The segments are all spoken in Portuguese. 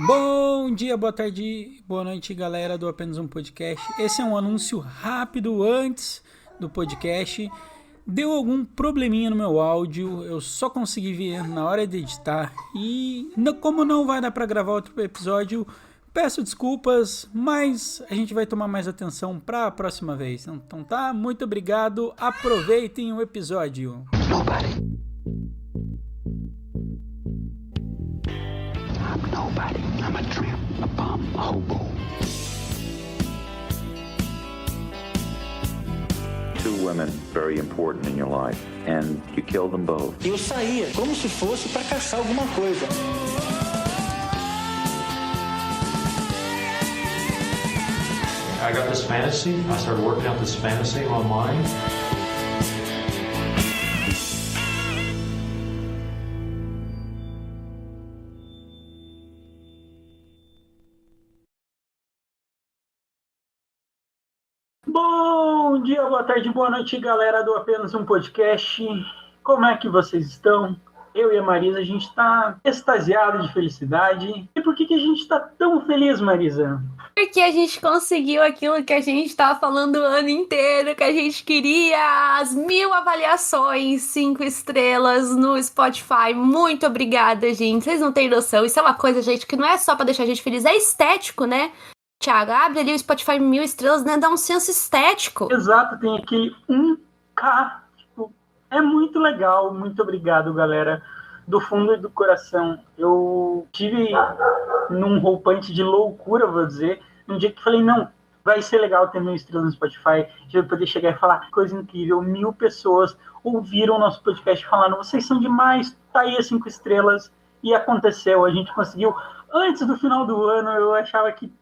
Bom dia, boa tarde, boa noite, galera do Apenas um Podcast. Esse é um anúncio rápido antes do podcast. Deu algum probleminha no meu áudio, eu só consegui ver na hora de editar e como não vai dar para gravar outro episódio, peço desculpas, mas a gente vai tomar mais atenção para a próxima vez. Então tá, muito obrigado, aproveitem o episódio. Nobody, I'm a tramp, a bum, a hobo. Two women very important in your life, and you killed them both. Eu saía como se fosse para caçar alguma coisa. I got this fantasy. I started working out this fantasy online. Bom dia, boa tarde, boa noite, galera do Apenas um Podcast. Como é que vocês estão? Eu e a Marisa, a gente está extasiado de felicidade. E por que a gente está tão feliz, Marisa? Porque a gente conseguiu aquilo que a gente estava falando o ano inteiro, que a gente queria, as 1000 avaliações, 5 estrelas no Spotify. Muito obrigada, gente. Vocês não têm noção. Isso é uma coisa, gente, que não é só para deixar a gente feliz, é estético, né? Thiago, abre ali o Spotify 1000 estrelas, né? Dá um senso estético. Exato, tem aquele 1K. Tipo, é muito legal. Muito obrigado, galera. Do fundo do coração. Eu tive num roupante de loucura, vou dizer, um dia que falei, não, vai ser legal ter 1000 estrelas no Spotify, já vou poder chegar e falar, coisa incrível, 1000 pessoas ouviram o nosso podcast falando, vocês são demais, tá aí as 5 estrelas, e aconteceu, a gente conseguiu, antes do final do ano, eu achava que,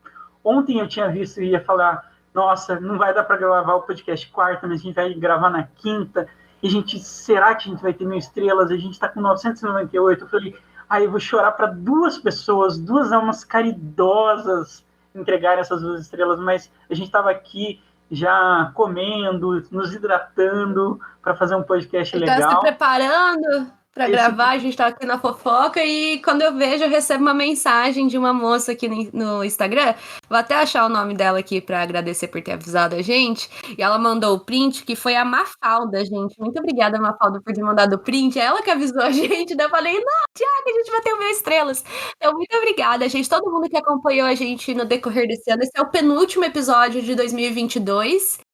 ontem eu tinha visto e ia falar, nossa, não vai dar para gravar o podcast quarta, mas a gente vai gravar na quinta, e será que a gente vai ter 1000 estrelas? A gente está com 998. Eu falei, eu vou chorar para 2 pessoas, 2 almas caridosas entregarem essas 2 estrelas, mas a gente estava aqui já comendo, nos hidratando para fazer um podcast legal. Tá se preparando para gravar, a gente tá aqui na fofoca e quando eu vejo, eu recebo uma mensagem de uma moça aqui no Instagram, vou até achar o nome dela aqui para agradecer por ter avisado a gente, e ela mandou o print, que foi a Mafalda, gente, muito obrigada, Mafalda, por ter mandado o print, ela que avisou a gente, daí eu falei, não, Thiago, a gente vai ter 1000 estrelas, então muito obrigada, gente, todo mundo que acompanhou a gente no decorrer desse ano, esse é o penúltimo episódio de 2022,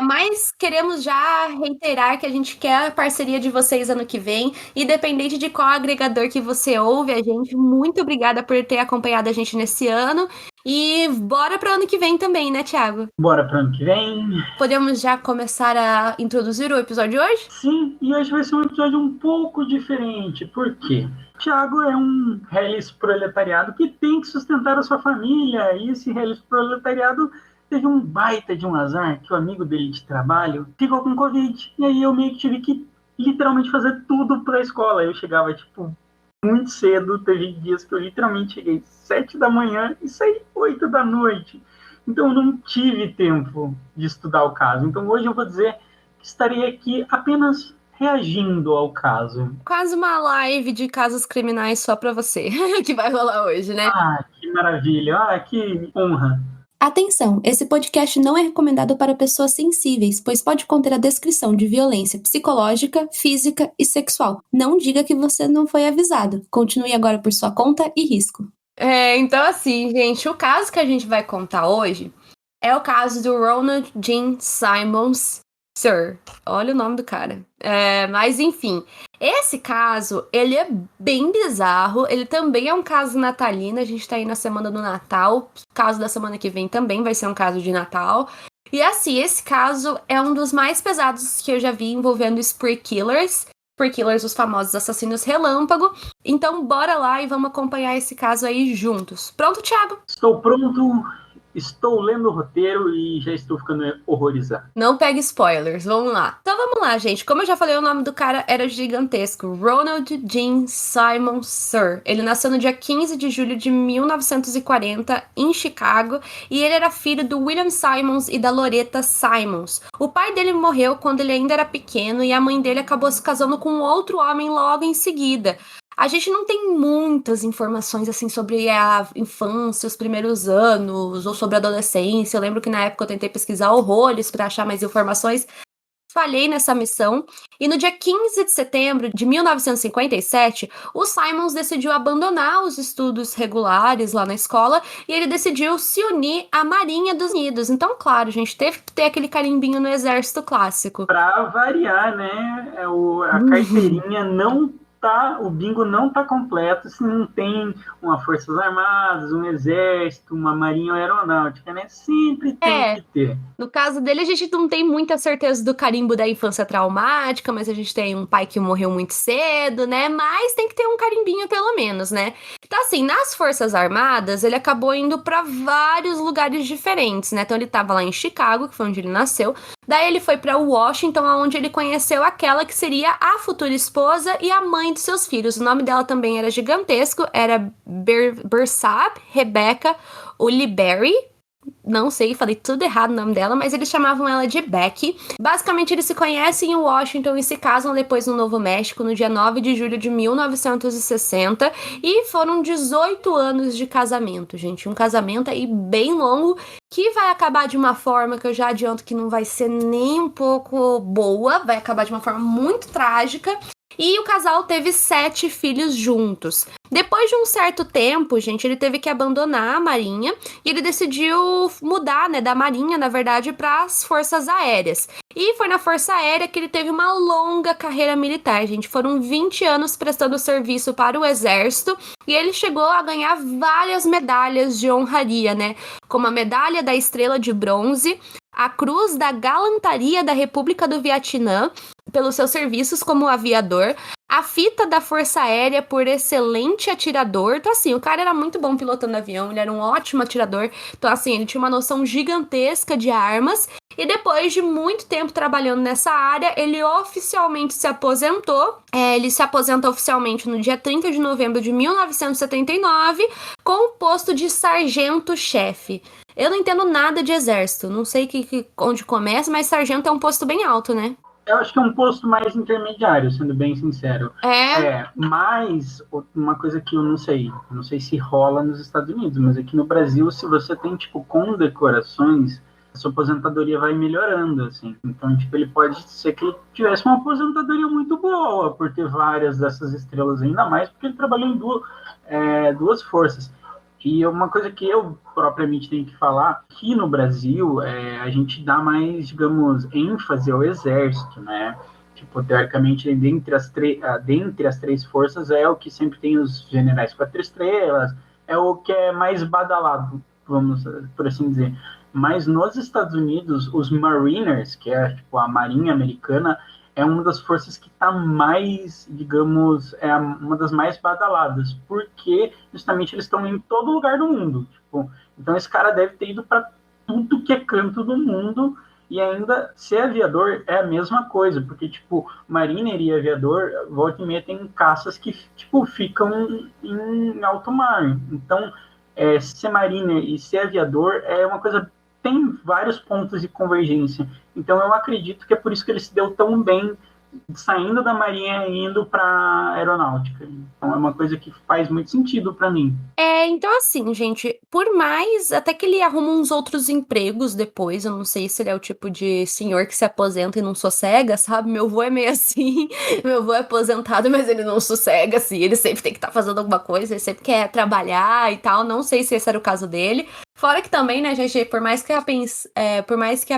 mas queremos já reiterar que a gente quer a parceria de vocês ano que vem, independente de qual agregador que você ouve a gente, muito obrigada por ter acompanhado a gente nesse ano, e bora para o ano que vem também, né, Thiago? Bora para o ano que vem. Podemos já começar a introduzir o episódio de hoje? Sim, e hoje vai ser um episódio um pouco diferente, por quê? Thiago é um reles proletariado que tem que sustentar a sua família, e esse reles proletariado teve um baita de um azar que o amigo dele de trabalho ficou com Covid. E aí eu meio que tive que literalmente fazer tudo pra escola. Eu chegava, muito cedo. Teve dias que eu literalmente cheguei 7 da manhã e saí 8 da noite. Então eu não tive tempo de estudar o caso. Então hoje eu vou dizer que estarei aqui apenas reagindo ao caso. Quase uma live de casos criminais só pra você, que vai rolar hoje, né? Que maravilha. Que honra. Atenção, esse podcast não é recomendado para pessoas sensíveis, pois pode conter a descrição de violência psicológica, física e sexual. Não diga que você não foi avisado. Continue agora por sua conta e risco. Então assim, gente, o caso que a gente vai contar hoje é o caso do Ronald Gene Simmons, Sr. Olha o nome do cara. Mas enfim, esse caso, ele é bem bizarro, ele também é um caso natalino, a gente tá aí na semana do Natal, o caso da semana que vem também vai ser um caso de Natal. E assim, esse caso é um dos mais pesados que eu já vi envolvendo spree killers, os famosos assassinos relâmpago. Então bora lá e vamos acompanhar esse caso aí juntos. Pronto, Thiago? Estou pronto. Estou lendo o roteiro e já estou ficando horrorizado. Não pegue spoilers, vamos lá. Então vamos lá, gente. Como eu já falei, o nome do cara era gigantesco. Ronald Gene Simmons Sr. Ele nasceu no dia 15 de julho de 1940 em Chicago e ele era filho do William Simmons e da Loretta Simmons. O pai dele morreu quando ele ainda era pequeno e a mãe dele acabou se casando com outro homem logo em seguida. A gente não tem muitas informações, assim, sobre a infância, os primeiros anos, ou sobre a adolescência. Eu lembro que na época eu tentei pesquisar horrores para achar mais informações. Falhei nessa missão, e no dia 15 de setembro de 1957, o Simons decidiu abandonar os estudos regulares lá na escola, e ele decidiu se unir à Marinha dos Estados Unidos. Então, claro, a gente teve que ter aquele carimbinho no exército clássico. Pra variar, né? A carteirinha não tá, o bingo não tá completo se não tem uma Forças Armadas, um Exército, uma Marinha ou Aeronáutica, né? Sempre tem que ter. No caso dele, a gente não tem muita certeza do carimbo da infância traumática, mas a gente tem um pai que morreu muito cedo, né? Mas tem que ter um carimbinho pelo menos, né? Então, assim, nas Forças Armadas, ele acabou indo pra vários lugares diferentes, né? Então, ele tava lá em Chicago, que foi onde ele nasceu. Daí ele foi pra Washington, onde ele conheceu aquela que seria a futura esposa e a mãe de seus filhos. O nome dela também era gigantesco, era Bersab Rebecca Ulibarri. Não sei, falei tudo errado o nome dela, mas eles chamavam ela de Becky. Basicamente, eles se conhecem em Washington e se casam depois no Novo México, no dia 9 de julho de 1960. E foram 18 anos de casamento, gente. Um casamento aí bem longo, que vai acabar de uma forma que eu já adianto que não vai ser nem um pouco boa. Vai acabar de uma forma muito trágica. E o casal teve 7 filhos juntos. Depois de um certo tempo, gente, ele teve que abandonar a Marinha e ele decidiu mudar, né, da Marinha, na verdade, para as Forças Aéreas. E foi na Força Aérea que ele teve uma longa carreira militar, gente. Foram 20 anos prestando serviço para o Exército e ele chegou a ganhar várias medalhas de honraria, né? Como a Medalha da Estrela de Bronze, a Cruz da Galantaria da República do Vietnã, pelos seus serviços como aviador, a fita da Força Aérea por excelente atirador. Então, assim, o cara era muito bom pilotando avião, ele era um ótimo atirador. Então, assim, ele tinha uma noção gigantesca de armas. E depois de muito tempo trabalhando nessa área, ele oficialmente se aposentou. Ele se aposenta oficialmente no dia 30 de novembro de 1979, com o posto de sargento-chefe. Eu não entendo nada de exército, não sei onde começa, mas sargento é um posto bem alto, né? Eu acho que é um posto mais intermediário, sendo bem sincero. Mas uma coisa que eu não sei se rola nos Estados Unidos, mas aqui no Brasil, se você tem, tipo, condecorações, a sua aposentadoria vai melhorando, assim. Então, tipo, ele pode ser que ele tivesse uma aposentadoria muito boa, por ter várias dessas estrelas, ainda mais porque ele trabalhou em duas forças. E uma coisa que eu propriamente tenho que falar, que no Brasil a gente dá mais, digamos, ênfase ao exército, né? Tipo, teoricamente, dentre as 3 forças é o que sempre tem os generais 4 estrelas, é o que é mais badalado, vamos por assim dizer. Mas nos Estados Unidos, os Mariners, que é tipo a Marinha Americana, é uma das forças que está mais, digamos, uma das mais badaladas, porque justamente eles estão em todo lugar do mundo. Tipo, então esse cara deve ter ido para tudo que é canto do mundo, e ainda ser aviador é a mesma coisa, porque, tipo, mariner e aviador, volta e meia, tem caças que, tipo, ficam em alto mar. Então, ser mariner e ser aviador é uma coisa, tem vários pontos de convergência. Então eu acredito que é por isso que ele se deu tão bem saindo da Marinha e indo para aeronáutica. Então é uma coisa que faz muito sentido para mim. Então assim, gente, por mais, até que ele arruma uns outros empregos depois, eu não sei se ele é o tipo de senhor que se aposenta e não sossega, sabe? Meu avô é meio assim, meu avô é aposentado, mas ele não sossega, assim, ele sempre tem que estar fazendo alguma coisa, ele sempre quer trabalhar e tal, não sei se esse era o caso dele. Fora que também, né, gente, por mais que a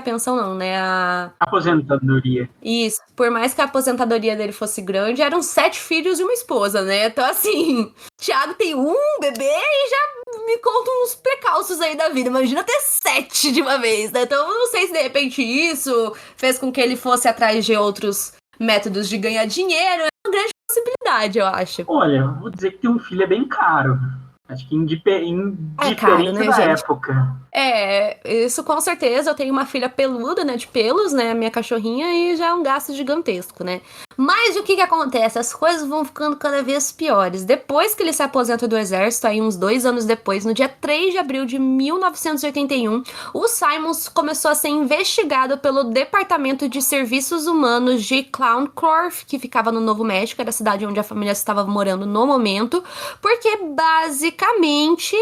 pensão não, né, a aposentadoria. Isso, por mais que a aposentadoria dele fosse grande, eram 7 filhos e uma esposa, né? Então, assim, Thiago tem um bebê e já me conta uns precalços aí da vida. Imagina ter 7 de uma vez, né? Então, eu não sei se de repente isso fez com que ele fosse atrás de outros métodos de ganhar dinheiro. É uma grande possibilidade, eu acho. Olha, vou dizer que ter um filho é bem caro. Acho que indiferente caro, né, da gente? época. Isso com certeza. Eu tenho uma filha peluda, né, de pelos, né, minha cachorrinha, e já é um gasto gigantesco, né? Mas o que acontece? As coisas vão ficando cada vez piores. Depois que ele se aposenta do exército, aí uns 2 anos depois, no dia 3 de abril de 1981, o Simons começou a ser investigado pelo Departamento de Serviços Humanos de Clowncorf, que ficava no Novo México, era a cidade onde a família estava morando no momento, porque basicamente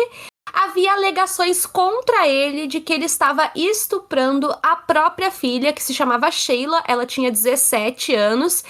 havia alegações contra ele de que ele estava estuprando a própria filha, que se chamava Sheila, ela tinha 17 anos.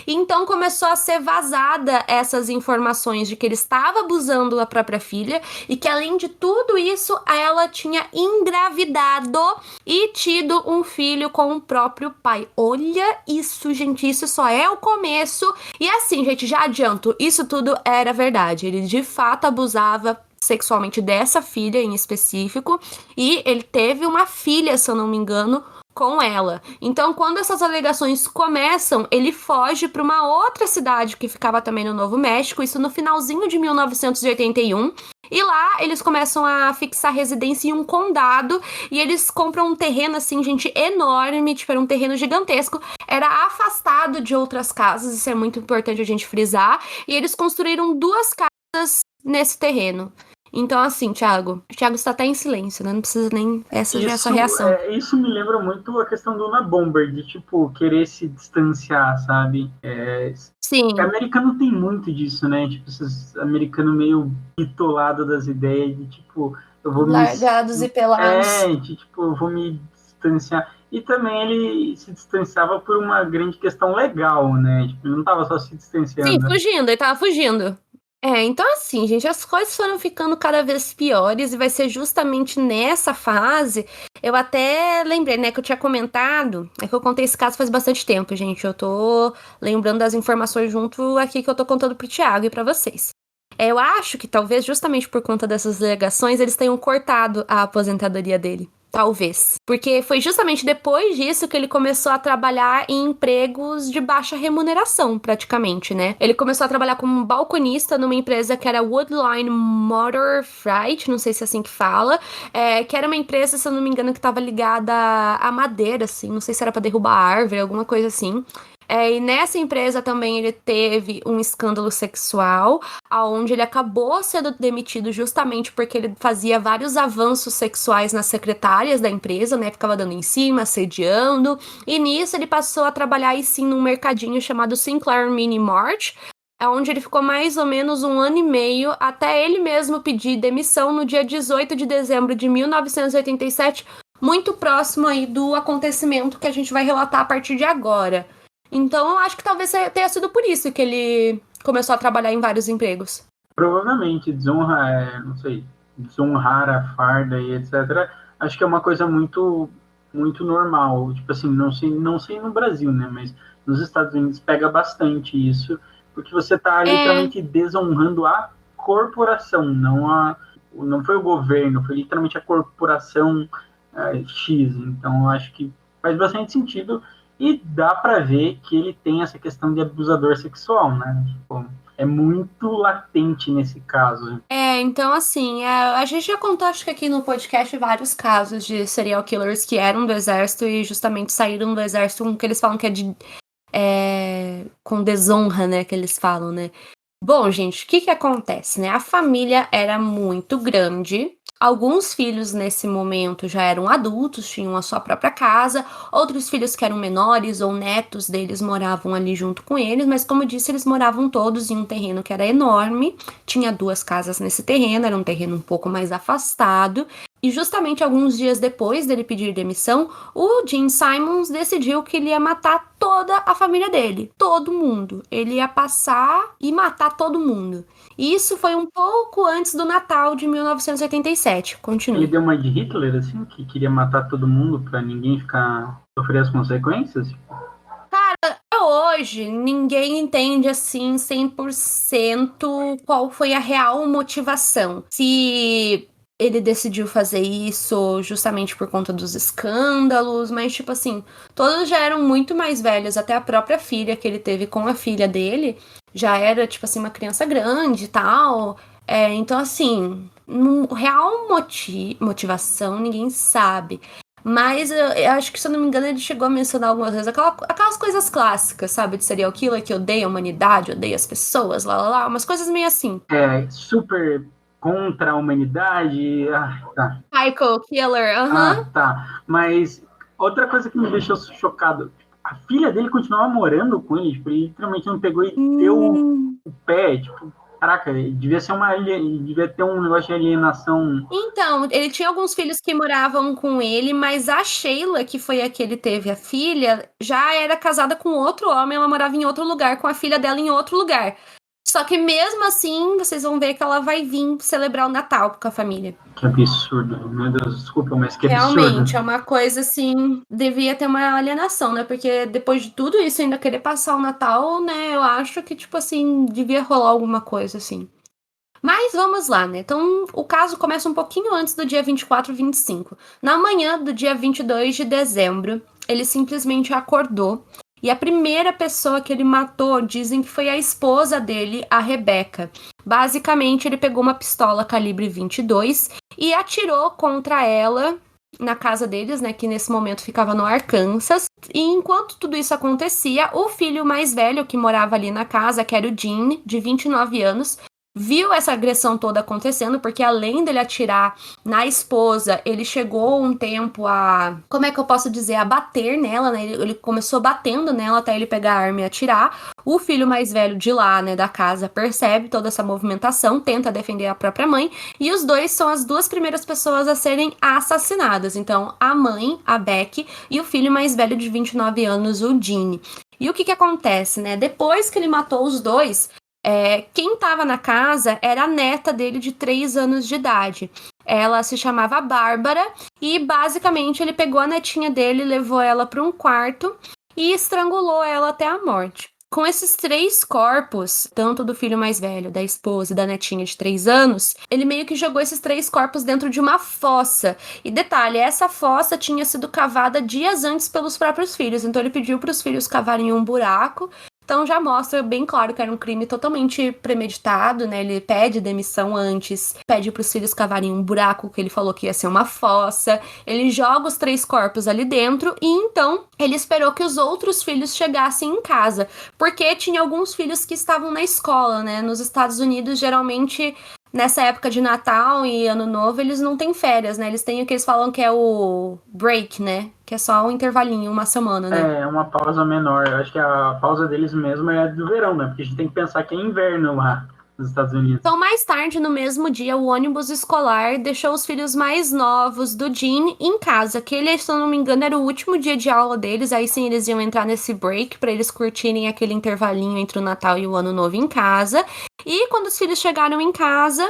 Então começou a ser vazada essas informações de que ele estava abusando da própria filha e que, além de tudo isso, ela tinha engravidado e tido um filho com o próprio pai. Olha isso, gente, isso só é o começo. E assim, gente, já adianto, isso tudo era verdade. Ele de fato abusava sexualmente dessa filha em específico e ele teve uma filha, se eu não me engano, com ela. Então, quando essas alegações começam, ele foge para uma outra cidade que ficava também no Novo México, isso no finalzinho de 1981. E lá eles começam a fixar residência em um condado e eles compram um terreno, assim, gente, enorme, tipo, era um terreno gigantesco. Era afastado de outras casas, isso é muito importante a gente frisar. E eles construíram 2 casas nesse terreno. Então, assim, Thiago está até em silêncio, né? Não precisa nem essa já é a sua reação. Isso me lembra muito a questão do Unabomber, de, tipo, querer se distanciar, sabe? Sim. O americano tem muito disso, né? Tipo, esses americanos meio bitolados das ideias de, tipo, eu vou largados e pelados. de, tipo, eu vou me distanciar. E também ele se distanciava por uma grande questão legal, né? Tipo, ele não tava só se distanciando. Sim, fugindo, ele tava fugindo. Então assim, gente, as coisas foram ficando cada vez piores e vai ser justamente nessa fase, eu até lembrei, né, que eu tinha comentado, é que eu contei esse caso faz bastante tempo, gente, eu tô lembrando das informações junto aqui que eu tô contando pro Thiago e pra vocês. Eu acho que talvez justamente por conta dessas alegações eles tenham cortado a aposentadoria dele. Talvez. Porque foi justamente depois disso que ele começou a trabalhar em empregos de baixa remuneração, praticamente, né? Ele começou a trabalhar como balconista numa empresa que era Woodline Motor Freight, não sei se é assim que fala, que era uma empresa, se eu não me engano, que estava ligada à madeira, assim, não sei se era para derrubar árvore, alguma coisa assim. E nessa empresa também ele teve um escândalo sexual, onde ele acabou sendo demitido justamente porque ele fazia vários avanços sexuais nas secretárias da empresa, né? Ficava dando em cima, assediando. E nisso ele passou a trabalhar aí sim num mercadinho chamado Sinclair Mini Mart, onde ele ficou mais ou menos 1 ano e meio, até ele mesmo pedir demissão no dia 18 de dezembro de 1987, muito próximo aí do acontecimento que a gente vai relatar a partir de agora. Então, eu acho que talvez tenha sido por isso que ele começou a trabalhar em vários empregos. Provavelmente, desonrar a farda e etc. Acho que é uma coisa muito, muito normal. Tipo assim, não sei no Brasil, né? Mas nos Estados Unidos pega bastante isso, porque você tá literalmente desonrando a corporação, não foi o governo, foi literalmente a corporação X. Então, eu acho que faz bastante sentido. E dá pra ver que ele tem essa questão de abusador sexual, né? Tipo, é muito latente nesse caso. Então assim, a gente já contou, acho que aqui no podcast, vários casos de serial killers que eram do exército e justamente saíram do exército com o que eles falam que com desonra, né, que eles falam, né? Bom, gente, o que acontece, né? A família era muito grande. Alguns filhos nesse momento já eram adultos, tinham a sua própria casa. Outros filhos que eram menores ou netos deles moravam ali junto com eles. Mas como eu disse, eles moravam todos em um terreno que era enorme. Tinha 2 casas nesse terreno, era um terreno um pouco mais afastado. E justamente alguns dias depois dele pedir demissão, o Gene Simons decidiu que ele ia matar toda a família dele. Todo mundo. Ele ia passar e matar todo mundo. E isso foi um pouco antes do Natal de 1987. Continua. Ele deu uma de Hitler, assim, que queria matar todo mundo pra ninguém sofrer as consequências? Cara, hoje ninguém entende assim 100% qual foi a real motivação. Se ele decidiu fazer isso justamente por conta dos escândalos, mas tipo assim, todos já eram muito mais velhos, até a própria filha que ele teve com a filha dele já era tipo assim uma criança grande e tal. Então assim, real motivação ninguém sabe. Mas eu acho que, se eu não me engano, ele chegou a mencionar algumas vezes aquelas coisas clássicas, sabe? De serial killer que odeia a humanidade, odeia as pessoas, lá, umas coisas meio assim. Super contra a humanidade. Tá. Psycho killer, aham. Tá. Mas outra coisa que me deixou chocado, a filha dele continuava morando com ele, tipo, ele literalmente não pegou e deu o pé, tipo, caraca, devia ter um negócio de alienação. Então, ele tinha alguns filhos que moravam com ele, mas a Sheila, que foi a que ele teve a filha, já era casada com outro homem, ela morava em outro lugar, com a filha dela em outro lugar. Só que mesmo assim, vocês vão ver que ela vai vir celebrar o Natal com a família. Que absurdo, meu Deus, desculpa, mas que absurdo. Realmente, é uma coisa assim, devia ter uma alienação, né? Porque depois de tudo isso, ainda querer passar o Natal, né? Eu acho que, tipo assim, devia rolar alguma coisa assim. Mas vamos lá, né? Então, o caso começa um pouquinho antes do dia 24 e 25. Na manhã do dia 22 de dezembro, ele simplesmente acordou. E a primeira pessoa que ele matou, dizem que foi a esposa dele, a Rebecca. Basicamente, ele pegou uma pistola calibre 22 e atirou contra ela na casa deles, né, que nesse momento ficava no Arkansas. E enquanto tudo isso acontecia, o filho mais velho que morava ali na casa, que era o Gene, de 29 anos, viu essa agressão toda acontecendo, porque além dele atirar na esposa, ele chegou um tempo a, como é que eu posso dizer, a bater nela, né? Ele começou batendo nela até ele pegar a arma e atirar. O filho mais velho de lá, né, da casa, percebe toda essa movimentação, tenta defender a própria mãe, e os dois são as duas primeiras pessoas a serem assassinadas. Então, a mãe, a Becky, e o filho mais velho de 29 anos, o Gene. E o que acontece, né? Depois que ele matou os dois, quem estava na casa era a neta dele de 3 anos de idade. Ela se chamava Bárbara e basicamente ele pegou a netinha dele, levou ela para um quarto e estrangulou ela até a morte. Com esses 3 corpos, tanto do filho mais velho, da esposa e da netinha de 3 anos, ele meio que jogou esses 3 corpos dentro de uma fossa. E detalhe, essa fossa tinha sido cavada dias antes pelos próprios filhos, então ele pediu para os filhos cavarem um buraco. Então já mostra bem claro que era um crime totalmente premeditado, né? Ele pede demissão antes, pede para os filhos cavarem um buraco que ele falou que ia ser uma fossa. Ele joga os 3 corpos ali dentro e então ele esperou que os outros filhos chegassem em casa, porque tinha alguns filhos que estavam na escola, né? Nos Estados Unidos, geralmente, nessa época de Natal e Ano Novo, eles não têm férias, né? Eles têm o que eles falam que é o break, né? Que é só um intervalinho, uma semana, né? É, uma pausa menor. Eu acho que a pausa deles mesmo é do verão, né? Porque a gente tem que pensar que é inverno lá nos Estados Unidos. Então, mais tarde, no mesmo dia, o ônibus escolar deixou os filhos mais novos do Gene em casa, que ele, se eu não me engano, era o último dia de aula deles. Aí sim, eles iam entrar nesse break para eles curtirem aquele intervalinho entre o Natal e o Ano Novo em casa. E quando os filhos chegaram em casa,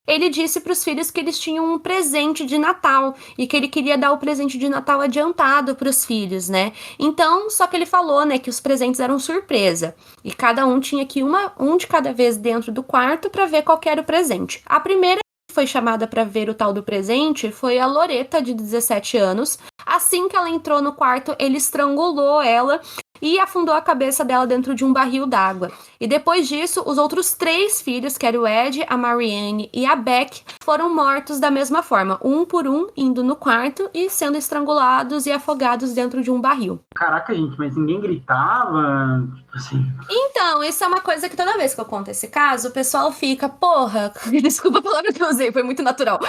ele disse para os filhos que eles tinham um presente de Natal e que ele queria dar o presente de Natal adiantado para os filhos, né? Então, só que ele falou, né, que os presentes eram surpresa e cada um tinha que ir um de cada vez dentro do quarto para ver qual que era o presente. A primeira que foi chamada para ver o tal do presente foi a Loretta, de 17 anos. Assim que ela entrou no quarto, ele estrangulou ela e afundou a cabeça dela dentro de um barril d'água. E depois disso, os outros 3 filhos, que eram o Ed, a Marianne e a Beck, foram mortos da mesma forma, um por um, indo no quarto e sendo estrangulados e afogados dentro de um barril. Caraca, gente, mas ninguém gritava, tipo assim... Então, isso é uma coisa que toda vez que eu conto esse caso, o pessoal fica, porra, desculpa a palavra que eu usei, foi muito natural.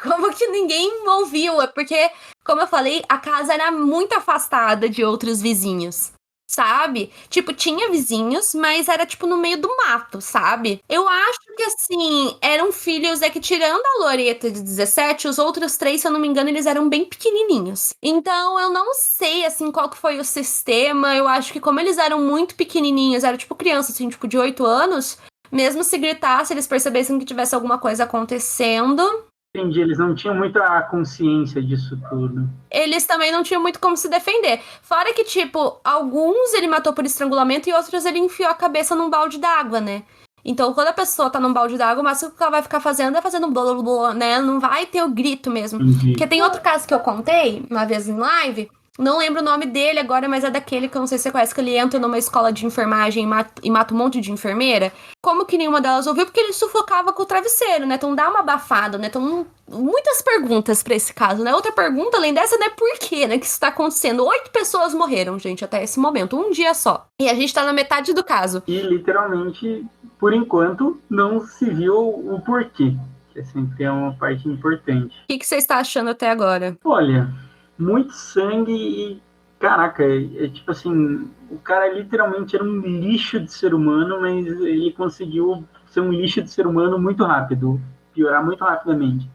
Como que ninguém ouviu? É porque, como eu falei, a casa era muito afastada de outros vizinhos, sabe? Tipo, tinha vizinhos, mas era, tipo, no meio do mato, sabe? Eu acho que, assim, eram filhos, que tirando a Loretta de 17, os outros 3, se eu não me engano, eles eram bem pequenininhos. Então, eu não sei, assim, qual que foi o sistema. Eu acho que como eles eram muito pequenininhos, eram, tipo, crianças, assim, tipo, de 8 anos, mesmo se gritasse, eles percebessem que tivesse alguma coisa acontecendo... Entendi, eles não tinham muita consciência disso tudo. Eles também não tinham muito como se defender. Fora que, tipo, alguns ele matou por estrangulamento e outros ele enfiou a cabeça num balde d'água, né? Então, quando a pessoa tá num balde d'água, o máximo que ela vai ficar fazendo é fazendo blá, blá, blá, né? Não vai ter o grito mesmo. Entendi. Porque tem outro caso que eu contei, uma vez em live... Não lembro o nome dele agora, mas é daquele que eu não sei se você conhece, que ele entra numa escola de enfermagem e mata um monte de enfermeira. Como que nenhuma delas ouviu? Porque ele sufocava com o travesseiro, né? Então dá uma abafada, né? Então muitas perguntas pra esse caso, né? Outra pergunta, além dessa, né? Por quê, né? Que isso tá acontecendo? 8 pessoas morreram, gente, até esse momento. Um dia só. E a gente tá na metade do caso. E, literalmente, por enquanto, não se viu o porquê. Que sempre é uma parte importante. O que você está achando até agora? Olha, muito sangue e... Caraca, é tipo assim... O cara literalmente era um lixo de ser humano, mas ele conseguiu ser um lixo de ser humano muito rápido. Piorar muito rapidamente.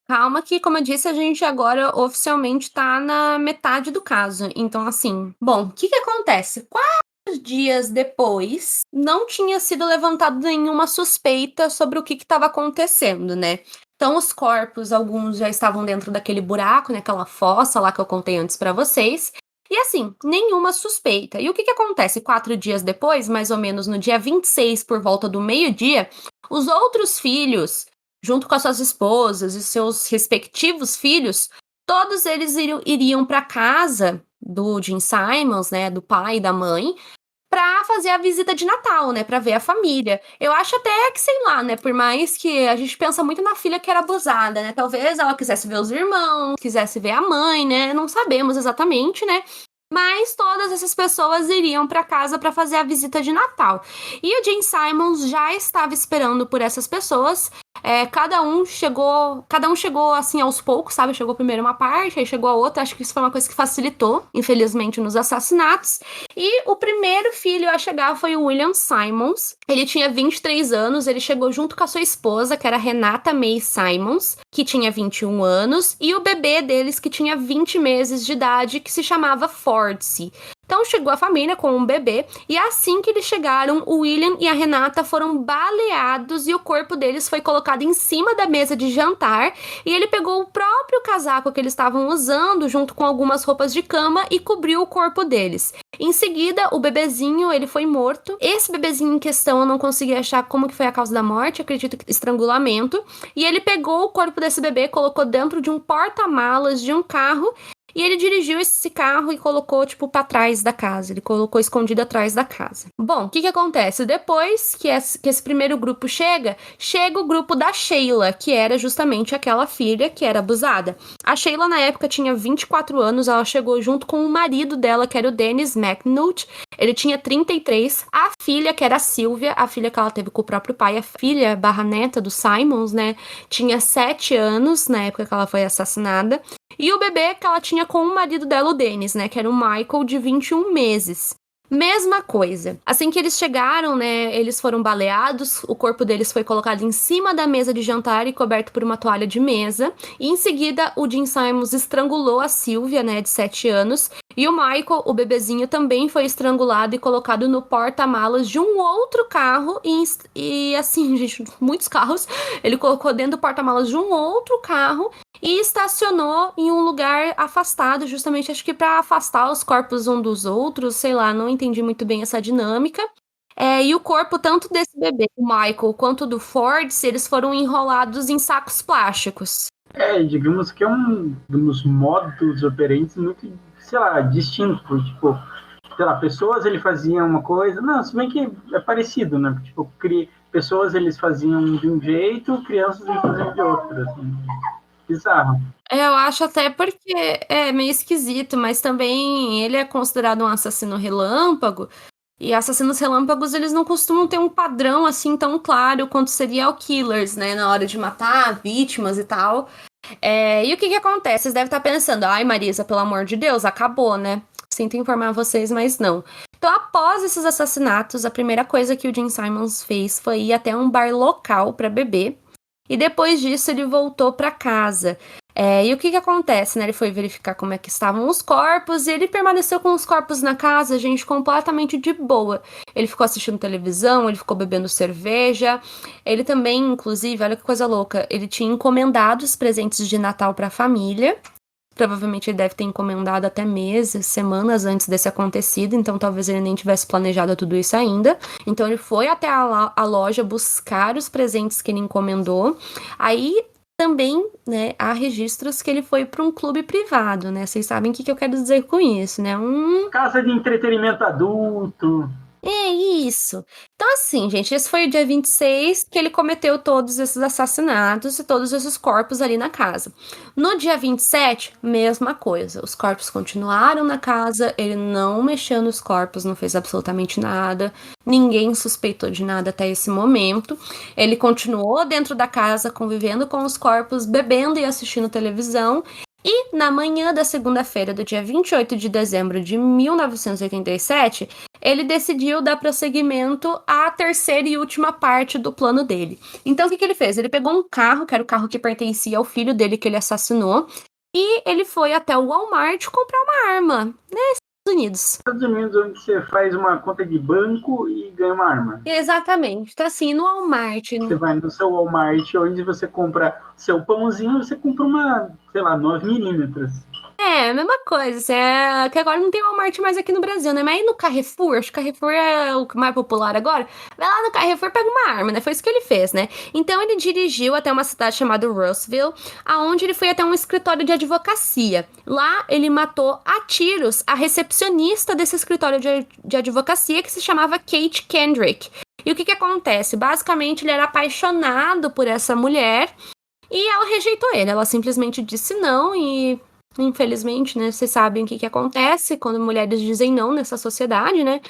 Calma que, como eu disse, a gente agora oficialmente tá na metade do caso. Então, assim... Bom, o que acontece? 4 dias depois, não tinha sido levantada nenhuma suspeita sobre o que estava acontecendo, né? Então, os corpos, alguns já estavam dentro daquele buraco, né? Aquela fossa lá que eu contei antes pra vocês. E assim, nenhuma suspeita. E o que acontece? 4 dias depois, mais ou menos no dia 26, por volta do meio-dia, os outros filhos, junto com as suas esposas e seus respectivos filhos, todos eles iriam para casa do Gene Simons, né, do pai e da mãe, pra fazer a visita de Natal, né, pra ver a família. Eu acho até que, sei lá, né, por mais que a gente pensa muito na filha que era abusada, né, talvez ela quisesse ver os irmãos, quisesse ver a mãe, né, não sabemos exatamente, né, mas todas essas pessoas iriam para casa para fazer a visita de Natal. E o Gene Simons já estava esperando por essas pessoas. Cada um chegou assim aos poucos, sabe? Chegou primeiro uma parte, aí chegou a outra. Acho que isso foi uma coisa que facilitou, infelizmente, nos assassinatos. E o primeiro filho a chegar foi o William Simons. Ele tinha 23 anos, ele chegou junto com a sua esposa, que era Renata May Simons, que tinha 21 anos, e o bebê deles, que tinha 20 meses de idade, que se chamava Fordsey. Então chegou a família com um bebê, e assim que eles chegaram, o William e a Renata foram baleados e o corpo deles foi colocado em cima da mesa de jantar, e ele pegou o próprio casaco que eles estavam usando, junto com algumas roupas de cama, e cobriu o corpo deles. Em seguida, o bebezinho, ele foi morto. Esse bebezinho em questão, eu não consegui achar como que foi a causa da morte, acredito que estrangulamento, e ele pegou o corpo desse bebê, colocou dentro de um porta-malas de um carro, e ele dirigiu esse carro e colocou, pra trás da casa. Ele colocou escondido atrás da casa. Bom, o que acontece? Depois que esse primeiro grupo chega o grupo da Sheila, que era justamente aquela filha que era abusada. A Sheila, na época, tinha 24 anos. Ela chegou junto com o marido dela, que era o Dennis McNulty. Ele tinha 33. A filha, que era a Sylvia, a filha que ela teve com o próprio pai, a filha /neta do Simons, né? Tinha 7 anos na época que ela foi assassinada. E o bebê que ela tinha com o marido dela, o Dennis, né? Que era o Michael, de 21 meses. Mesma coisa. Assim que eles chegaram, né? Eles foram baleados. O corpo deles foi colocado em cima da mesa de jantar e coberto por uma toalha de mesa. E em seguida, o Gene Simons estrangulou a Sylvia, né? De 7 anos. E o Michael, o bebezinho, também foi estrangulado e colocado no porta-malas de um outro carro. E assim, gente, muitos carros. Ele colocou dentro do porta-malas de um outro carro e estacionou em um lugar afastado, justamente acho que para afastar os corpos um dos outros, sei lá, não entendi muito bem essa dinâmica. E o corpo tanto desse bebê, o Michael, quanto do Ford, eles foram enrolados em sacos plásticos. Digamos que é um dos modos operantes muito, sei lá, distinto, tipo, sei lá, pessoas ele fazia uma coisa, não, se bem que é parecido, né, tipo, pessoas eles faziam de um jeito, crianças eles faziam de outro, assim. Bizarro. Eu acho até porque é meio esquisito, mas também ele é considerado um assassino relâmpago, e assassinos relâmpagos, eles não costumam ter um padrão assim tão claro quanto serial killers, né, na hora de matar vítimas e tal. E o que acontece? Vocês devem estar pensando, ai Marisa, pelo amor de Deus, acabou, né? Sinto informar vocês, mas não. Então, após esses assassinatos, a primeira coisa que o Gene Simons fez foi ir até um bar local para beber. E depois disso, ele voltou para casa. E o que acontece, né? Ele foi verificar como é que estavam os corpos e ele permaneceu com os corpos na casa, gente, completamente de boa. Ele ficou assistindo televisão, ele ficou bebendo cerveja. Ele também, inclusive, olha que coisa louca, ele tinha encomendado os presentes de Natal para a família. Provavelmente ele deve ter encomendado até meses, semanas antes desse acontecido, então talvez ele nem tivesse planejado tudo isso ainda. Então ele foi até a loja buscar os presentes que ele encomendou. Aí também, né, há registros que ele foi para um clube privado, né? Vocês sabem o que eu quero dizer com isso, né? Casa de entretenimento adulto. É isso. Então, assim, gente, esse foi o dia 26 que ele cometeu todos esses assassinatos e todos esses corpos ali na casa. No dia 27, mesma coisa. Os corpos continuaram na casa, ele não mexeu nos corpos, não fez absolutamente nada. Ninguém suspeitou de nada até esse momento. Ele continuou dentro da casa, convivendo com os corpos, bebendo e assistindo televisão. E na manhã da segunda-feira do dia 28 de dezembro de 1987, ele decidiu dar prosseguimento à terceira e última parte do plano dele. Então, o que ele fez? Ele pegou um carro, que era o carro que pertencia ao filho dele que ele assassinou, e ele foi até o Walmart comprar uma arma, né? Estados Unidos. Estados Unidos, onde você faz uma conta de banco e ganha uma arma. Exatamente. Então, assim, no Walmart... Você vai no seu Walmart, onde você compra seu pãozinho, você compra uma, sei lá, 9mm. É, a mesma coisa, assim, que agora não tem Walmart mais aqui no Brasil, né? Mas aí no Carrefour, acho que o Carrefour é o mais popular agora, vai lá no Carrefour e pega uma arma, né? Foi isso que ele fez, né? Então ele dirigiu até uma cidade chamada Russellville, aonde ele foi até um escritório de advocacia. Lá ele matou a tiros a recepcionista desse escritório de advocacia, que se chamava Kate Kendrick. E o que acontece? Basicamente ele era apaixonado por essa mulher e ela rejeitou ele, ela simplesmente disse não e... Infelizmente, né, vocês sabem o que acontece quando mulheres dizem não nessa sociedade, né?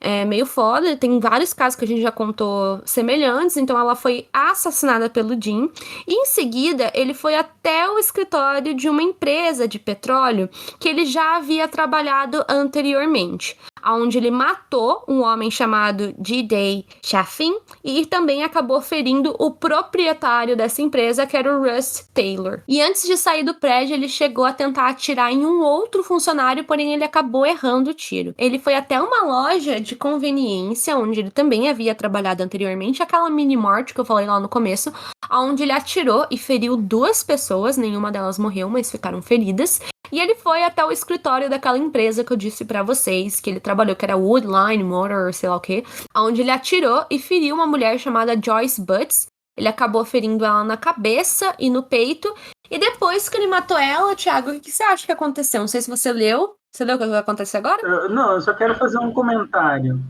É meio foda, tem vários casos que a gente já contou semelhantes, então ela foi assassinada pelo Jim. E em seguida, ele foi até o escritório de uma empresa de petróleo que ele já havia trabalhado anteriormente, onde ele matou um homem chamado D-Day Chaffin e também acabou ferindo o proprietário dessa empresa, que era o Russ Taylor. E antes de sair do prédio, ele chegou a tentar atirar em um outro funcionário, porém ele acabou errando o tiro. Ele foi até uma loja de conveniência, onde ele também havia trabalhado anteriormente, aquela mini mart que eu falei lá no começo, onde ele atirou e feriu 2 pessoas, nenhuma delas morreu, mas ficaram feridas. E ele foi até o escritório daquela empresa que eu disse pra vocês, que ele trabalhou, que era Woodline Motor, sei lá o que, onde ele atirou e feriu uma mulher chamada Joyce Butts. Ele acabou ferindo ela na cabeça e no peito. E depois que ele matou ela, Thiago, o que você acha que aconteceu? Não sei se você leu. Você leu o que vai acontecer agora? Não, eu só quero fazer um comentário.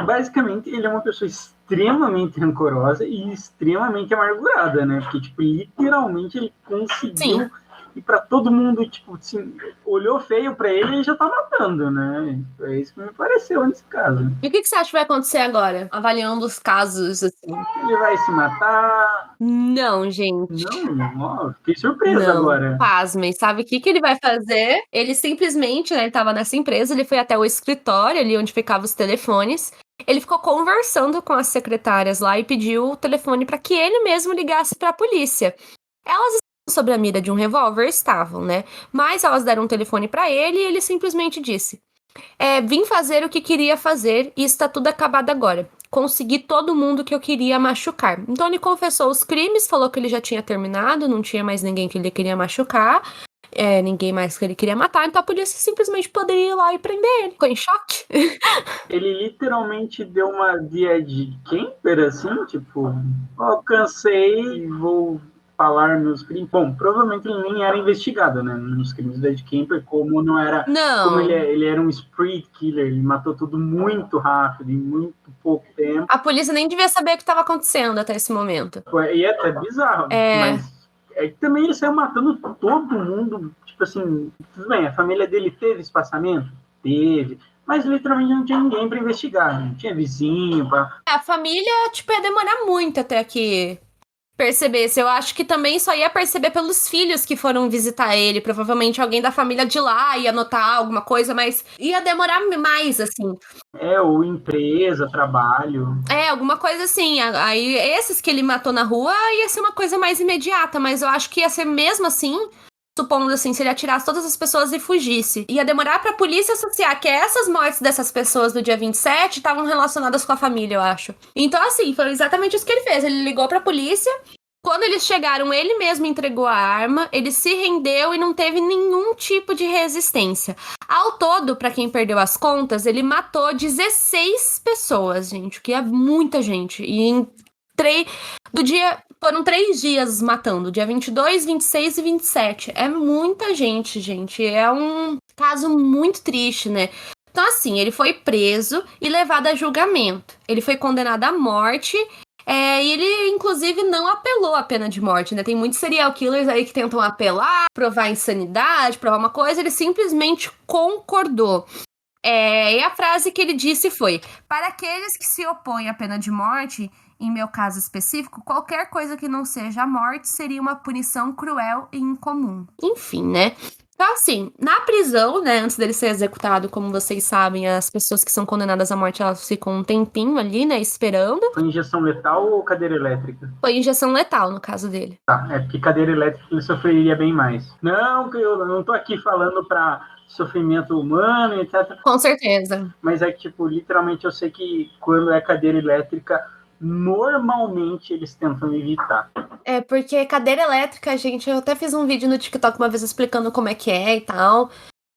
Basicamente, ele é uma pessoa extremamente rancorosa e extremamente amargurada, né? Porque, tipo, literalmente ele conseguiu... Sim. E pra todo mundo, tipo, assim, olhou feio pra ele e já tá matando, né? É isso que me pareceu nesse caso. E o que você acha que vai acontecer agora? Avaliando os casos, assim. Ele vai se matar? Não, gente. Não, fiquei surpresa agora. Pasmem, sabe o que ele vai fazer? Ele simplesmente, né, ele tava nessa empresa, ele foi até o escritório, ali onde ficavam os telefones. Ele ficou conversando com as secretárias lá e pediu o telefone pra que ele mesmo ligasse pra polícia. Elas sobre a mira de um revólver estavam, né? Mas elas deram um telefone pra ele e ele simplesmente disse: vim fazer o que queria fazer e está tudo acabado agora. Consegui todo mundo que eu queria machucar. Então ele confessou os crimes, falou que ele já tinha terminado, não tinha mais ninguém que ele queria machucar, ninguém mais que ele queria matar, então a polícia simplesmente poderia ir lá e prender ele. Ficou em choque. Ele literalmente deu uma de Ed Kemper, assim, tipo, cansei, vou falar meus crimes. Bom, provavelmente ele nem era investigado, né, nos crimes do Ed Kemper, como não era... Não. Como ele era um spree killer, ele matou tudo muito rápido, em muito pouco tempo. A polícia nem devia saber o que estava acontecendo até esse momento. E é até bizarro, mas também ele saiu matando todo mundo, tipo assim, tudo bem, a família dele teve espaçamento? Teve. Mas literalmente não tinha ninguém para investigar, não tinha vizinho. A família, tipo, ia demorar muito até que percebesse. Eu acho que também só ia perceber pelos filhos que foram visitar ele. Provavelmente alguém da família de lá ia notar alguma coisa, mas ia demorar mais, assim. Ou empresa, trabalho. Alguma coisa assim. Aí esses que ele matou na rua ia ser uma coisa mais imediata, mas eu acho que ia ser mesmo assim, supondo assim, se ele atirasse todas as pessoas e fugisse. Ia demorar pra polícia associar que essas mortes dessas pessoas do dia 27 estavam relacionadas com a família, eu acho. Então, assim, foi exatamente isso que ele fez. Ele ligou pra polícia. Quando eles chegaram, ele mesmo entregou a arma, ele se rendeu e não teve nenhum tipo de resistência. Ao todo, pra quem perdeu as contas, ele matou 16 pessoas, gente, o que é muita gente. E foram 3 dias matando, dia 22, 26 e 27. É muita gente, gente. É um caso muito triste, né? Então, assim, ele foi preso e levado a julgamento. Ele foi condenado à morte. E ele, inclusive, não apelou à pena de morte, né? Tem muitos serial killers aí que tentam apelar, provar insanidade, provar uma coisa. Ele simplesmente concordou. E a frase que ele disse foi: para aqueles que se opõem à pena de morte, em meu caso específico, qualquer coisa que não seja a morte seria uma punição cruel e incomum. Enfim, né? Então, assim, na prisão, né, antes dele ser executado, como vocês sabem, as pessoas que são condenadas à morte, elas ficam um tempinho ali, né, esperando. Foi injeção letal ou cadeira elétrica? Foi injeção letal, no caso dele. Tá, porque cadeira elétrica ele sofreria bem mais. Não, que eu não tô aqui falando pra sofrimento humano, etc. Com certeza. Mas é que, tipo, literalmente eu sei que quando é cadeira elétrica, normalmente eles tentam evitar. Porque cadeira elétrica, gente, eu até fiz um vídeo no TikTok uma vez explicando como é que é e tal.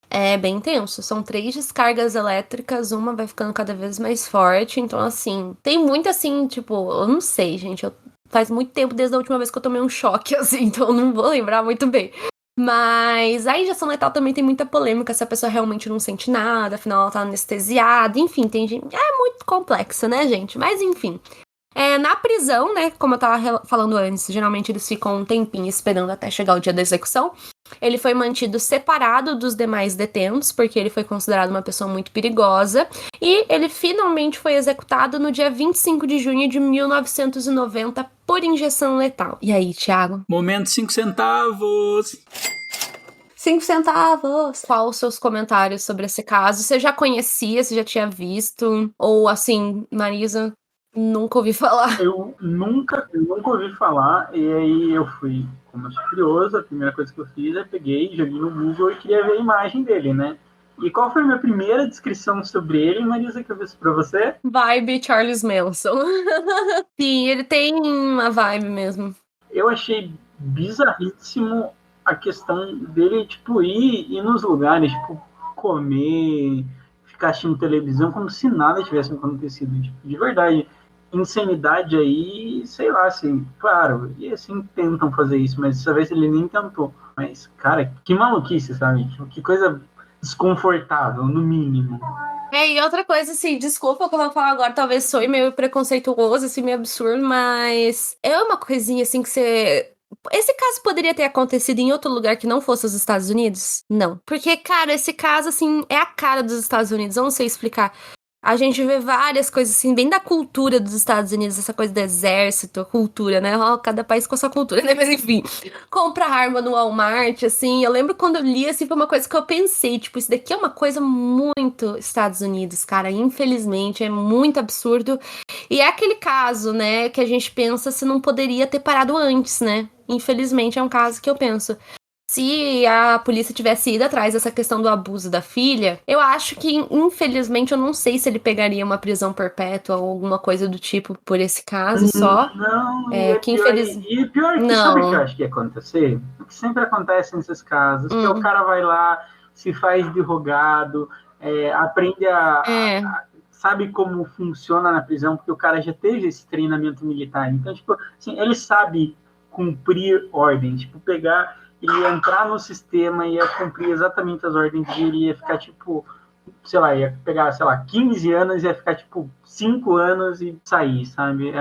É bem intenso. São 3 descargas elétricas, uma vai ficando cada vez mais forte. Então, assim, tem muito assim, tipo, eu não sei, gente. Faz muito tempo desde a última vez que eu tomei um choque, assim, então eu não vou lembrar muito bem. Mas a injeção letal também tem muita polêmica se a pessoa realmente não sente nada, afinal ela tá anestesiada, enfim, tem gente. É muito complexo, né, gente? Mas enfim. Na prisão, né, como eu tava falando antes, geralmente eles ficam um tempinho esperando até chegar o dia da execução. Ele foi mantido separado dos demais detentos, porque ele foi considerado uma pessoa muito perigosa. E ele finalmente foi executado no dia 25 de junho de 1990 por injeção letal. E aí, Thiago? Momento 5 centavos. 5 centavos. Qual os seus comentários sobre esse caso? Você já conhecia, você já tinha visto? Ou assim, Marisa, nunca ouvi falar? Eu nunca ouvi falar, e aí eu fui, como eu sou curioso, a primeira coisa que eu fiz é peguei, joguei no Google e queria ver a imagem dele, né? E qual foi a minha primeira descrição sobre ele, Marisa, que eu fiz pra você? Vibe Charles Manson. Sim, ele tem uma vibe mesmo. Eu achei bizarríssimo a questão dele, tipo, ir nos lugares, tipo, comer, ficar assistindo televisão, como se nada tivesse acontecido, tipo, de verdade. Insanidade aí, sei lá, assim, claro, e assim tentam fazer isso, mas dessa vez ele nem tentou. Mas, cara, que maluquice, sabe? Tipo, que coisa desconfortável, no mínimo. E outra coisa, assim, desculpa o que eu vou falar agora, talvez soe meio preconceituoso, assim, meio absurdo, mas é uma coisinha, assim, que você... Esse caso poderia ter acontecido em outro lugar que não fosse os Estados Unidos? Não. Porque, cara, esse caso, assim, é a cara dos Estados Unidos, eu não sei explicar. A gente vê várias coisas, assim, bem da cultura dos Estados Unidos, essa coisa do exército, cultura, né? Cada país com a sua cultura, né? Mas, enfim, compra arma no Walmart, assim. Eu lembro quando eu li, assim, foi uma coisa que eu pensei, tipo, isso daqui é uma coisa muito Estados Unidos, cara. Infelizmente, é muito absurdo. E é aquele caso, né, que a gente pensa se não poderia ter parado antes, né? Infelizmente, é um caso que eu penso. Se a polícia tivesse ido atrás dessa questão do abuso da filha, eu acho que, infelizmente, eu não sei se ele pegaria uma prisão perpétua ou alguma coisa do tipo por esse caso só. Não, que pior que não. sabe o que eu acho que ia acontecer? O que sempre acontece nesses casos, que o cara vai lá, se faz de rogado, aprende sabe como funciona na prisão, porque o cara já teve esse treinamento militar. Então, tipo, assim, ele sabe cumprir ordens, tipo, pegar... Ele ia entrar no sistema, ia cumprir exatamente as ordens dele, ia ficar, tipo, sei lá, ia pegar, 15 anos, ia ficar, tipo, 5 anos e sair, sabe?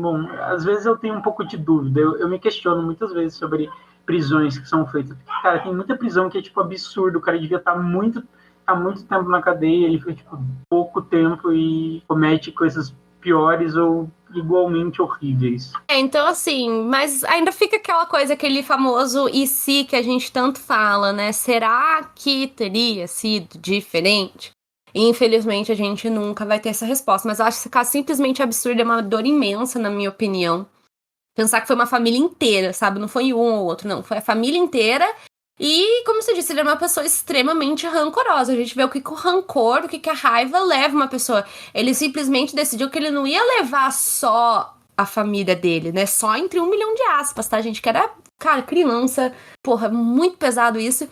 Bom, às vezes eu tenho um pouco de dúvida, eu me questiono muitas vezes sobre prisões que são feitas. Cara, tem muita prisão que é, tipo, absurdo, o cara devia estar há muito tempo na cadeia, ele foi, tipo, pouco tempo e comete coisas piores ou igualmente horríveis. Então, assim, mas ainda fica aquela coisa, aquele famoso e se que a gente tanto fala, né? Será que teria sido diferente? Infelizmente, a gente nunca vai ter essa resposta, mas eu acho esse caso simplesmente absurdo, é uma dor imensa, na minha opinião. Pensar que foi uma família inteira, sabe? Não foi um ou outro, não. Foi a família inteira. E, como você disse, ele é uma pessoa extremamente rancorosa. A gente vê o que o rancor, o que a raiva leva uma pessoa. Ele simplesmente decidiu que ele não ia levar só a família dele, né? Só entre 1 milhão de aspas, tá, gente? Que era, cara, criança. Porra, muito pesado isso.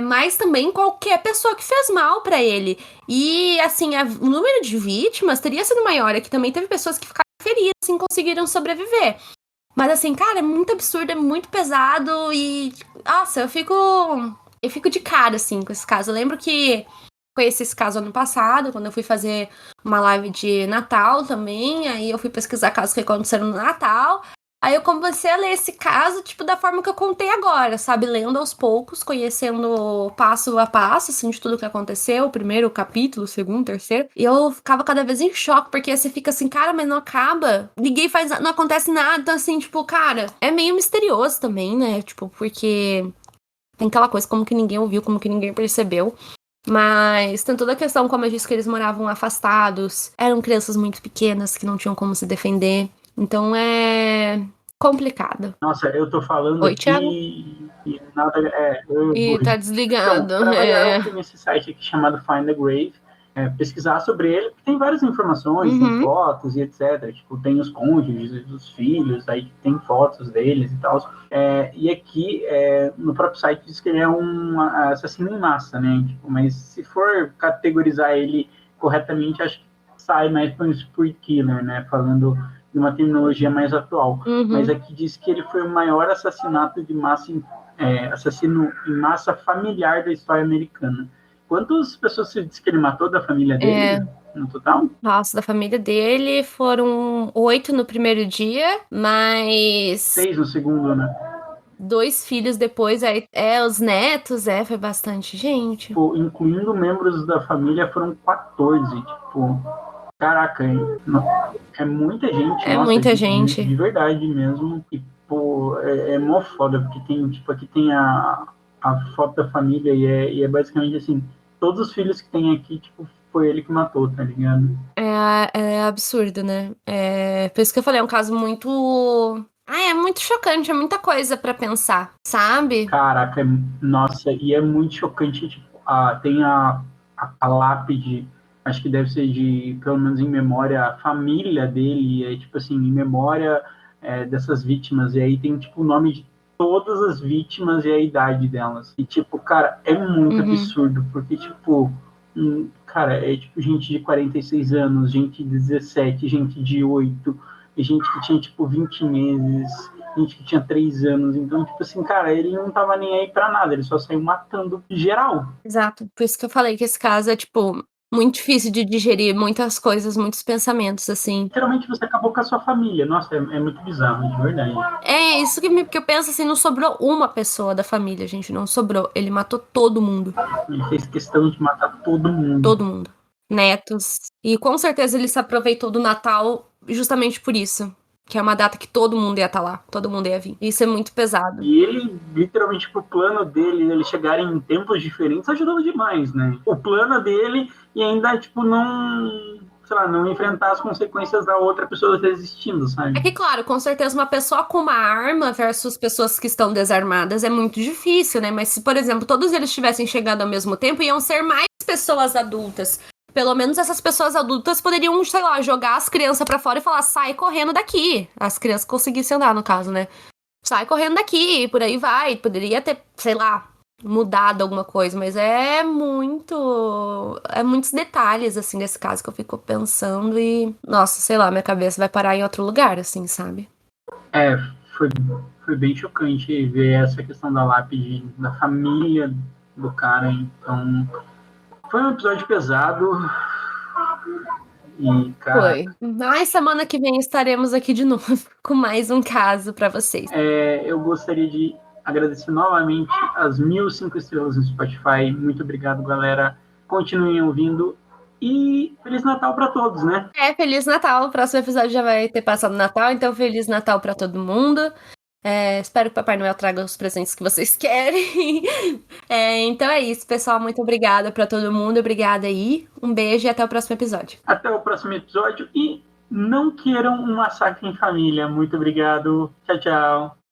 Mas também qualquer pessoa que fez mal pra ele. E, assim, o número de vítimas teria sido maior. Aqui também teve pessoas que ficaram feridas e assim, conseguiram sobreviver. Mas assim, cara, é muito absurdo, é muito pesado e... Nossa, eu fico de cara, assim, com esse caso. Eu lembro que conheci esse caso ano passado, quando eu fui fazer uma live de Natal também. Aí eu fui pesquisar casos que aconteceram no Natal. Aí eu comecei a ler esse caso, tipo, da forma que eu contei agora, sabe? Lendo aos poucos, conhecendo passo a passo, assim, de tudo que aconteceu. O primeiro capítulo, o segundo, o terceiro. E eu ficava cada vez em choque, porque você fica assim, cara, mas não acaba. Ninguém faz, não acontece nada. Então, assim, tipo, cara, é meio misterioso também, né? Tipo, porque tem aquela coisa como que ninguém ouviu, como que ninguém percebeu. Mas tem toda a questão, como eu disse, que eles moravam afastados. Eram crianças muito pequenas que não tinham como se defender. Então é complicado. Nossa, eu tô falando Oi, aqui Thiago? e nada. E tá desligando. Então, pra variar, eu fui nesse site aqui chamado Find the Grave, pesquisar sobre ele. Tem várias informações, tem fotos e etc. Tipo, tem os cônjuges, os filhos, aí tem fotos deles e tal. E aqui, no próprio site, diz que ele é um assassino em massa, né? Tipo, mas se for categorizar ele corretamente, acho que sai mais para um spree killer, né? Falando de uma terminologia mais atual. Mas aqui diz que ele foi o maior assassinato de massa, assassino em massa familiar da história americana. Quantas pessoas você disse que ele matou da família dele no total? Nossa, da família dele foram 8 no primeiro dia, mas 6 no segundo, né? 2 filhos depois, aí os netos, foi bastante gente. Tipo, incluindo membros da família, foram 14, tipo... Caraca, é muita gente. É muita gente. De verdade mesmo. E, pô, é mó foda, porque tem, tipo, aqui tem a foto da família e é basicamente assim, todos os filhos que tem aqui, tipo, foi ele que matou, tá ligado? É absurdo, né? Por isso que eu falei, é um caso muito... é muito chocante, é muita coisa pra pensar, sabe? Caraca, nossa, e é muito chocante, tipo, tem a lápide, acho que deve ser de, pelo menos em memória, a família dele, tipo assim, em memória dessas vítimas, e aí tem, tipo, o nome de todas as vítimas e a idade delas. E, tipo, cara, é muito absurdo, porque, tipo, cara, tipo, gente de 46 anos, gente de 17, gente de 8, e gente que tinha, tipo, 20 meses, gente que tinha 3 anos. Então, tipo assim, cara, ele não tava nem aí pra nada, ele só saiu matando geral. Exato, por isso que eu falei que esse caso é, tipo... muito difícil de digerir muitas coisas, muitos pensamentos, assim. Literalmente você acabou com a sua família. Nossa, é muito bizarro, de verdade. Isso que eu penso, assim, não sobrou uma pessoa da família, gente, não sobrou. Ele matou todo mundo. Ele fez questão de matar todo mundo. Todo mundo. Netos. E com certeza ele se aproveitou do Natal justamente por isso. Que é uma data que todo mundo ia estar lá, todo mundo ia vir. Isso é muito pesado. E ele, literalmente, pro plano dele, eles chegarem em tempos diferentes, ajudou demais, né? O plano dele e ainda, tipo, não enfrentar as consequências da outra pessoa resistindo, sabe? É que, claro, com certeza uma pessoa com uma arma versus pessoas que estão desarmadas é muito difícil, né? Mas se, por exemplo, todos eles tivessem chegado ao mesmo tempo, iam ser mais pessoas adultas. Pelo menos essas pessoas adultas poderiam, sei lá, jogar as crianças pra fora e falar, sai correndo daqui. As crianças conseguissem andar, no caso, né? Sai correndo daqui, por aí vai. Poderia ter, sei lá, mudado alguma coisa, mas é muitos detalhes, assim, desse caso que eu fico pensando e, nossa, sei lá, minha cabeça vai parar em outro lugar, assim, sabe? Foi bem chocante ver essa questão da lápide, da família do cara, então... Foi um episódio pesado. E, cara... Foi. Mas semana que vem estaremos aqui de novo com mais um caso pra vocês. Eu gostaria de agradecer novamente as 1.005 estrelas no Spotify. Muito obrigado, galera. Continuem ouvindo. E Feliz Natal pra todos, né? Feliz Natal. O próximo episódio já vai ter passado o Natal, então Feliz Natal pra todo mundo. Espero que o Papai Noel traga os presentes que vocês querem. Então é isso, pessoal. Muito obrigada pra todo mundo. Obrigada aí. Um beijo e até o próximo episódio. Até o próximo episódio. E não queiram um massacre em família. Muito obrigado. Tchau, tchau.